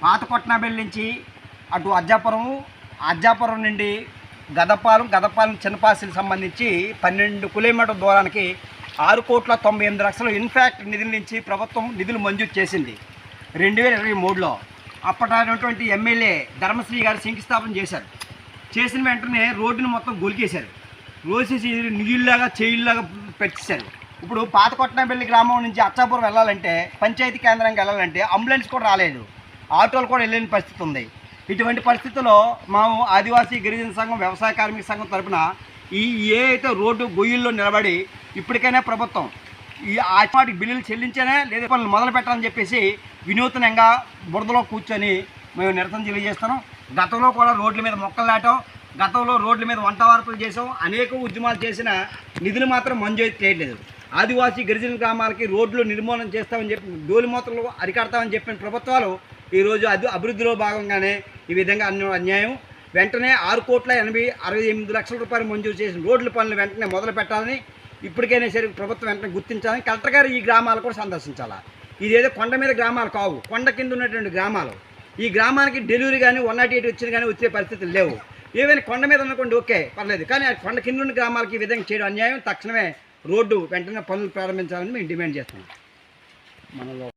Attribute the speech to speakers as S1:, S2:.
S1: పాత కొట్నాబెల్లి నుంచి అటు అజ్జాపురం నుండి గదపాలెం చిన్నపాసికి సంబంధించి 12 కిలోమీటర్ల దూరానికి 6,98,00,000 ఇన్ఫ్యాక్ట్ నిధుల నుంచి ప్రభుత్వం నిధులు మంజూరు చేసింది 2023లో. అప్పటిటువంటి ఎమ్మెల్యే ధర్మశ్రీ గారు శంకుస్థాపన చేశారు. చేసిన వెంటనే రోడ్డును మొత్తం గొలికేశారు. రోసేసి నిధుల్లాగా చేయిల్లాగా పెట్టేశారు. ఇప్పుడు పాత కొట్నాబెల్లి గ్రామం నుంచి అచ్చాపురం వెళ్ళాలంటే, పంచాయతీ కేంద్రానికి వెళ్ళాలంటే అంబులెన్స్ కూడా రాలేదు, ఆటోలు కూడా వెళ్ళలేని పరిస్థితి ఉంది. ఇటువంటి పరిస్థితుల్లో మేము ఆదివాసీ గిరిజన సంఘం, వ్యవసాయ కార్మిక సంఘం తరఫున ఏ అయితే రోడ్డు గొయ్యిల్లో నిలబడి ఇప్పటికైనా ప్రభుత్వం ఈ ఆటికి బిల్లులు చెల్లించేనే లేదా పనులు మొదలు పెట్టాలని చెప్పేసి వినూత్నంగా బురదలో కూర్చొని మేము నిరసన తెలియజేస్తున్నాం. గతంలో కూడా రోడ్ల మీద మొక్కలు నాటాం, గతంలో రోడ్ల మీద వంట వార్తలు చేసాం, అనేక ఉద్యమాలు చేసిన నిధులు మాత్రం మంజూరు చేయట్లేదు. ఆదివాసీ గిరిజన గ్రామాలకి రోడ్లు నిర్మూలన చేస్తామని చెప్పి, డోలిమూతలు అరికడతామని చెప్పిన ప్రభుత్వాలు ఈరోజు అభివృద్ధిలో భాగంగానే ఈ విధంగా అన్యాయం. వెంటనే 6,68,68,00,000 రూపాయలు మంజూరు చేసిన రోడ్ల పనులు వెంటనే మొదలు పెట్టాలని, ఇప్పటికైనా సరే ప్రభుత్వం వెంటనే గుర్తించాలని, కలెక్టర్ గారు ఈ గ్రామాలు కూడా సందర్శించాలా. ఇదేదో కొండ మీద గ్రామాలు కావు, కొండ కింద ఉన్నటువంటి గ్రామాలు. ఈ గ్రామానికి డెలివరీ కానీ 108 వచ్చిన కానీ వచ్చే పరిస్థితులు లేవు. ఏవైనా కొండ మీద అనుకోండి ఓకే పర్లేదు, కానీ ఆ కొండ కింద ఉన్న గ్రామాలకి ఈ విధంగా చేయడం అన్యాయం. తక్షణమే రోడ్డు వెంటనే పనులు ప్రారంభించాలని మేము డిమాండ్ చేస్తున్నాం. మనలో